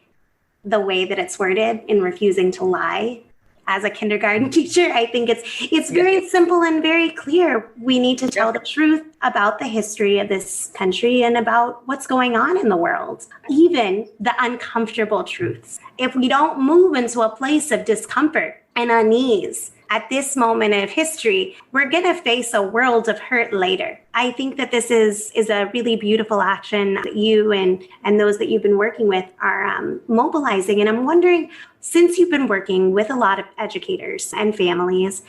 the way that it's worded, in refusing to lie. As a kindergarten teacher, I think it's very simple and very clear. We need to tell the truth about the history of this country and about what's going on in the world, even the uncomfortable truths. If we don't move into a place of discomfort and unease at this moment of history, we're going to face a world of hurt later. I think that this is a really beautiful action that you and those that you've been working with are mobilizing. And I'm wondering, since you've been working with a lot of educators and families,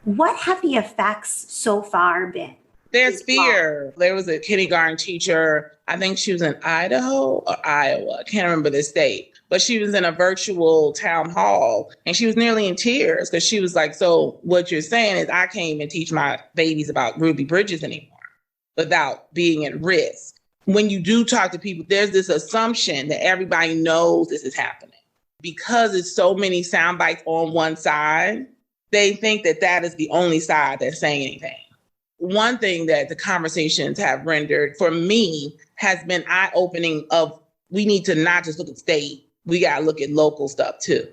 what have the effects so far been? There's fear. There was a kindergarten teacher, I think she was in Idaho or Iowa, I can't remember the state, but she was in a virtual town hall and she was nearly in tears because she was like, so what you're saying is I can't even teach my babies about Ruby Bridges anymore without being at risk. When you do talk to people, there's this assumption that everybody knows this is happening. Because it's so many sound bites on one side, they think that that is the only side that's saying anything. One thing that the conversations have rendered for me has been eye-opening of, we need to not just look at state, we got to look at local stuff too.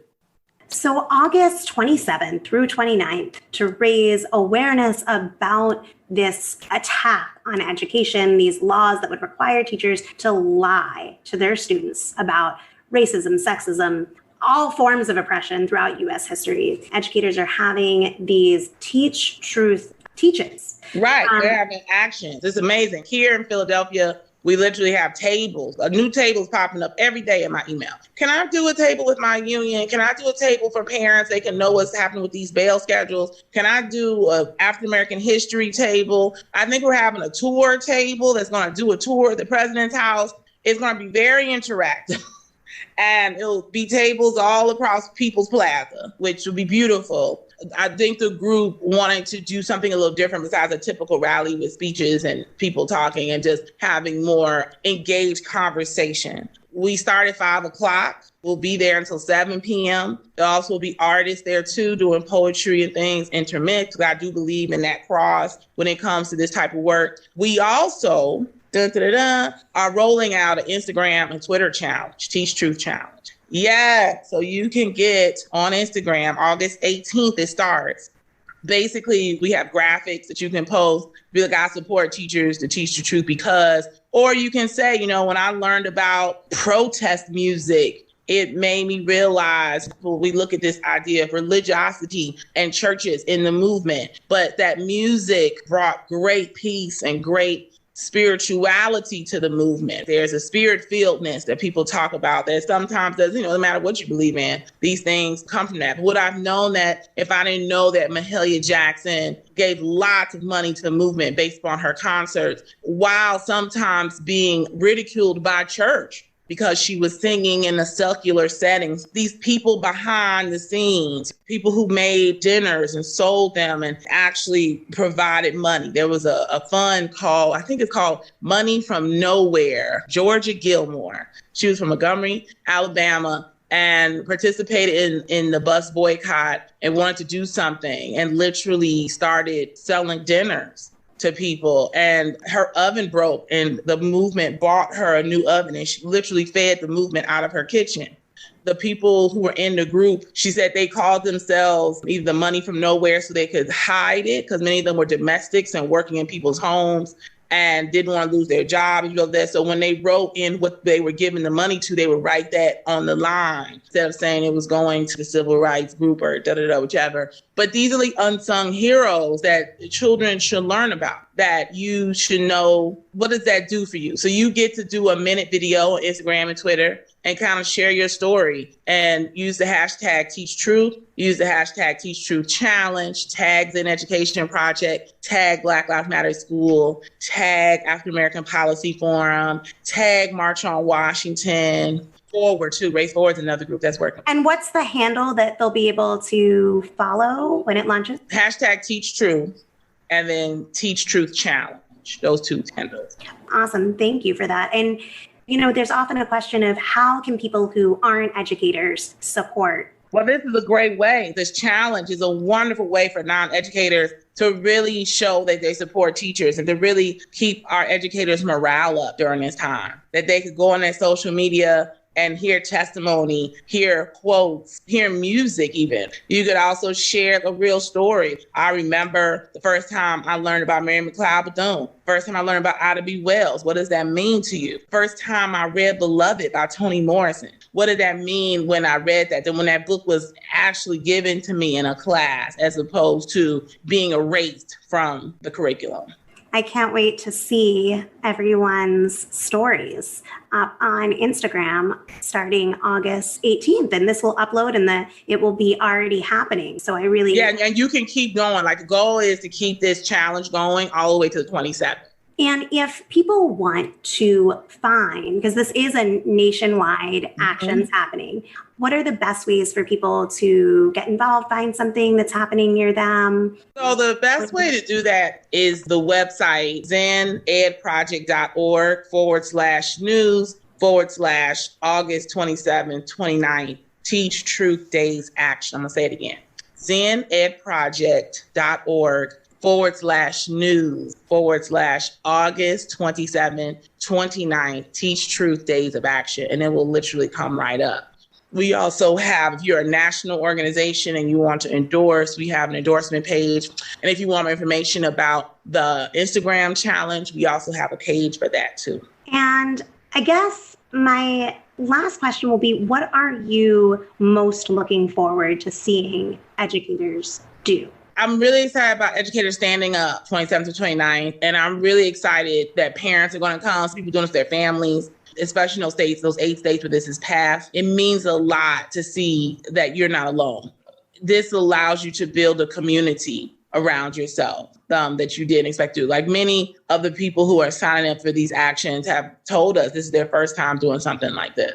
So August 27th through 29th, to raise awareness about this attack on education, these laws that would require teachers to lie to their students about racism, sexism, all forms of oppression throughout U.S. history. Educators are having these teach truth teach-ins. Right, they're having actions. It's amazing. Here in Philadelphia, we literally have tables, new tables popping up every day in my email. Can I do a table with my union? Can I do a table for parents? They can know what's happening with these bail schedules. Can I do an African-American history table? I think we're having a tour table that's going to do a tour of the president's house. It's going to be very interactive. And it'll be tables all across People's Plaza, which will be beautiful. I think the group wanted to do something a little different besides a typical rally with speeches and people talking and just having more engaged conversation. We start at 5:00. We'll be there until 7 p.m. There'll also be artists there too, doing poetry and things intermixed. I do believe in that cross when it comes to this type of work. We also are rolling out an Instagram and Twitter challenge, Teach Truth Challenge. Yeah, so you can get on Instagram, August 18th, it starts. Basically, we have graphics that you can post. Be like, I support teachers to teach the truth because, or you can say, you know, when I learned about protest music, it made me realize when we look at this idea of religiosity and churches in the movement, but that music brought great peace and great spirituality to the movement. There's a spirit-filledness that people talk about that sometimes doesn't, no matter what you believe in, these things come from that. Would I've known that if I didn't know that Mahalia Jackson gave lots of money to the movement based on her concerts, while sometimes being ridiculed by church because she was singing in a secular setting. These people behind the scenes, people who made dinners and sold them and actually provided money. There was a fund called, I think it's called Money from Nowhere. Georgia Gilmore. She was from Montgomery, Alabama, and participated in the bus boycott and wanted to do something and literally started selling dinners to people, and her oven broke and the movement bought her a new oven and she literally fed the movement out of her kitchen. The people who were in the group, she said they called themselves either the Money from Nowhere so they could hide it because many of them were domestics and working in people's homes and didn't want to lose their job. So when they wrote in what they were giving the money to, they would write that on the line instead of saying it was going to the civil rights group or whichever. But these are the unsung heroes that children should learn about, that you should know, what does that do for you? So you get to do a minute video on Instagram and Twitter and kind of share your story and use the hashtag Teach Truth, use the hashtag Teach Truth Challenge, tag Zen Education Project, tag Black Lives Matter School, tag African American Policy Forum, tag March on Washington. Forward too. Race Forward is another group that's working. And what's the handle that they'll be able to follow when it launches? Hashtag Teach Truth and then Teach Truth Challenge. Those two handles. Awesome. Thank you for that. And, there's often a question of how can people who aren't educators support? Well, this is a great way. This challenge is a wonderful way for non-educators to really show that they support teachers and to really keep our educators' morale up during this time, that they could go on their social media and hear testimony, hear quotes, hear music even. You could also share a real story. I remember the first time I learned about Mary McLeod Bethune. First time I learned about Ida B. Wells. What does that mean to you? First time I read Beloved by Toni Morrison. What did that mean when I read that? Then when that book was actually given to me in a class as opposed to being erased from the curriculum. I can't wait to see everyone's stories up on Instagram starting August 18th. And this will upload and it will be already happening. So I really... Yeah, and you can keep going. Like the goal is to keep this challenge going all the way to the 27th. And if people want to find, because this is a nationwide actions happening, what are the best ways for people to get involved, find something that's happening near them? So the best way to do that is the website, zenedproject.org/news/August 27th, 29th, Teach Truth Days Action. I'm going to say it again. zenedproject.org/news/August 27th, 29th, Teach Truth Days of Action. And it will literally come right up. We also have, if you're a national organization and you want to endorse, we have an endorsement page. And if you want more information about the Instagram challenge, we also have a page for that too. And I guess my last question will be, what are you most looking forward to seeing educators do? I'm really excited about educators standing up 27th to 29th. And I'm really excited that parents are going to come, people doing this with their families, especially in those states, those 8 states where this is passed. It means a lot to see that you're not alone. This allows you to build a community around yourself that you didn't expect to. Like many of the people who are signing up for these actions have told us this is their first time doing something like this.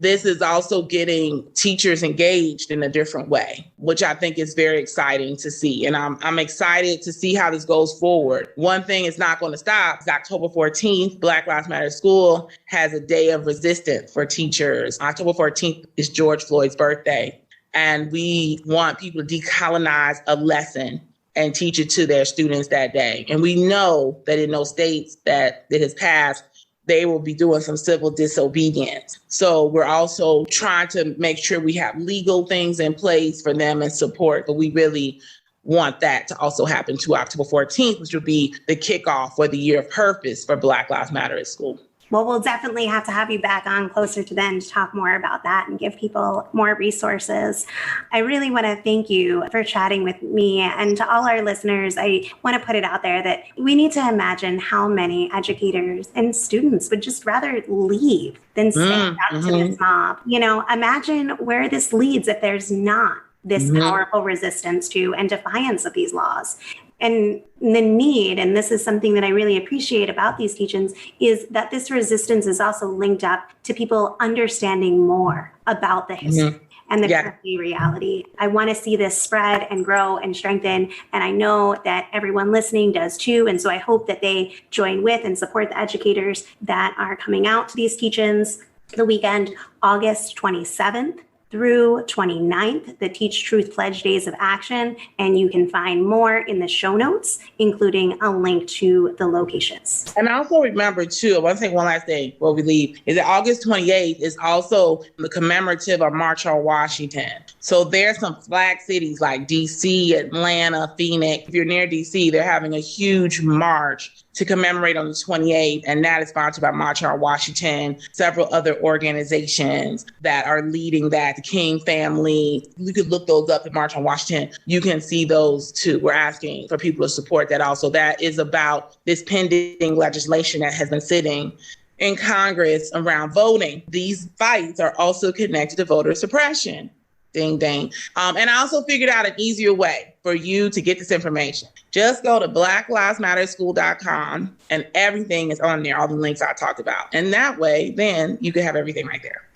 This is also getting teachers engaged in a different way, which I think is very exciting to see. And I'm excited to see how this goes forward. One thing is not going to stop. It's October 14th, Black Lives Matter School has a day of resistance for teachers. October 14th is George Floyd's birthday. And we want people to decolonize a lesson and teach it to their students that day. And we know that in those states that it has passed, they will be doing some civil disobedience. So we're also trying to make sure we have legal things in place for them and support, but we really want that to also happen to October 14th, which will be the kickoff for the Year of Purpose for Black Lives Matter at School. Well, we'll definitely have to have you back on closer to then to talk more about that and give people more resources. I really want to thank you for chatting with me, and to all our listeners, I want to put it out there that we need to imagine how many educators and students would just rather leave than stand up to this mob. Imagine where this leads if there's not this powerful resistance to and defiance of these laws. And the need, and this is something that I really appreciate about these teach-ins, is that this resistance is also linked up to people understanding more about the history and the current reality. I want to see this spread and grow and strengthen. And I know that everyone listening does too. And so I hope that they join with and support the educators that are coming out to these teach-ins the weekend, August 27th. Through 29th, the Teach Truth Pledge Days of Action, and you can find more in the show notes, including a link to the locations. And also remember, too, I want to say one last thing before we leave, is that August 28th is also the commemorative of March on Washington. So there's some flag cities like D.C., Atlanta, Phoenix. If you're near D.C., they're having a huge march to commemorate on the 28th, and that is sponsored by March on Washington, several other organizations that are leading that, the King family. You could look those up at March on Washington. You can see those too. We're asking for people to support that also. That is about this pending legislation that has been sitting in Congress around voting. These fights are also connected to voter suppression. Ding, ding. And I also figured out an easier way for you to get this information. Just go to blacklivesmatterschool.com and everything is on there, all the links I talked about. And that way, then you can have everything right there.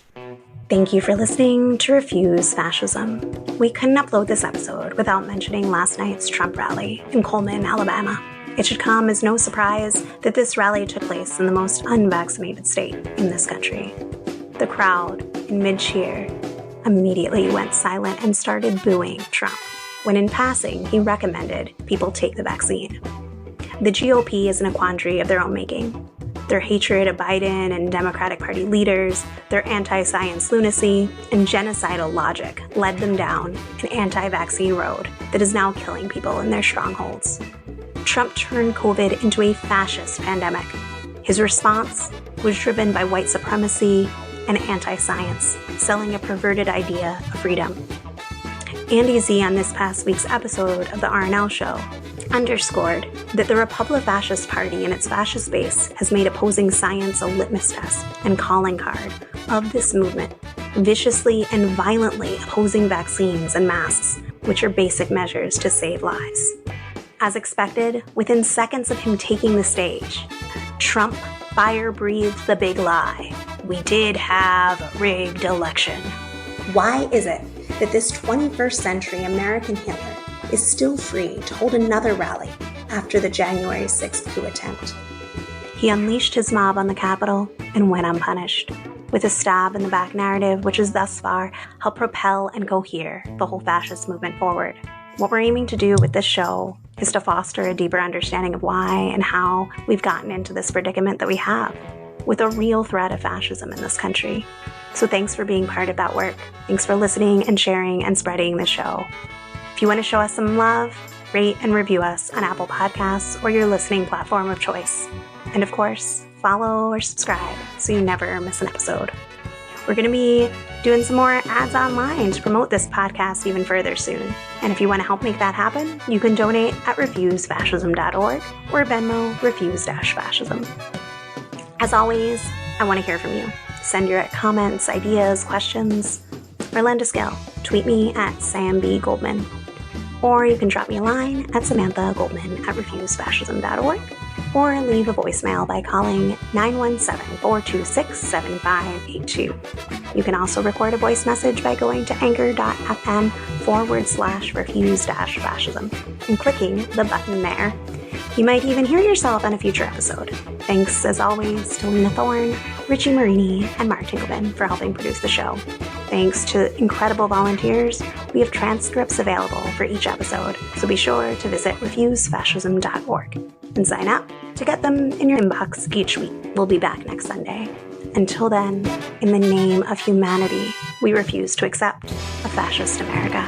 Thank you for listening to Refuse Fascism. We couldn't upload this episode without mentioning last night's Trump rally in Goldman, Alabama. It should come as no surprise that this rally took place in the most unvaccinated state in this country. The crowd, in mid-cheer, immediately went silent and started booing Trump, when in passing, he recommended people take the vaccine. The GOP is in a quandary of their own making. Their hatred of Biden and Democratic Party leaders, their anti-science lunacy, and genocidal logic led them down an anti-vaccine road that is now killing people in their strongholds. Trump turned COVID into a fascist pandemic. His response was driven by white supremacy and anti-science, selling a perverted idea of freedom. Andy Z on this past week's episode of the RNL show underscored that the Republic-Fascist Party and its fascist base has made opposing science a litmus test and calling card of this movement, viciously and violently opposing vaccines and masks, which are basic measures to save lives. As expected, within seconds of him taking the stage, Trump fire-breathed the big lie. We did have a rigged election. Why is it that this 21st century American Hitler is still free to hold another rally after the January 6th coup attempt? He unleashed his mob on the Capitol and went unpunished, with a stab in the back narrative which has thus far helped propel and cohere the whole fascist movement forward. What we're aiming to do with this show is to foster a deeper understanding of why and how we've gotten into this predicament that we have, with a real threat of fascism in this country. So thanks for being part of that work. Thanks for listening and sharing and spreading the show. If you want to show us some love, rate and review us on Apple Podcasts or your listening platform of choice. And of course, follow or subscribe so you never miss an episode. We're going to be doing some more ads online to promote this podcast even further soon. And if you want to help make that happen, you can donate at refusefascism.org or Venmo refuse-fascism. As always, I want to hear from you. Send your comments, ideas, questions, or lend a skill. Tweet me at Sam B. Goldman. Or you can drop me a line at Samantha Goldman at refusefascism.org, or leave a voicemail by calling 917-426-7582. You can also record a voice message by going to anchor.fm/refuse-fascism and clicking the button there. You might even hear yourself on a future episode. Thanks, as always, to Lena Thorne, Richie Marini, and Mark Tinkleman for helping produce the show. Thanks to incredible volunteers, we have transcripts available for each episode, so be sure to visit refusefascism.org and sign up to get them in your inbox each week. We'll be back next Sunday. Until then, in the name of humanity, we refuse to accept a fascist America.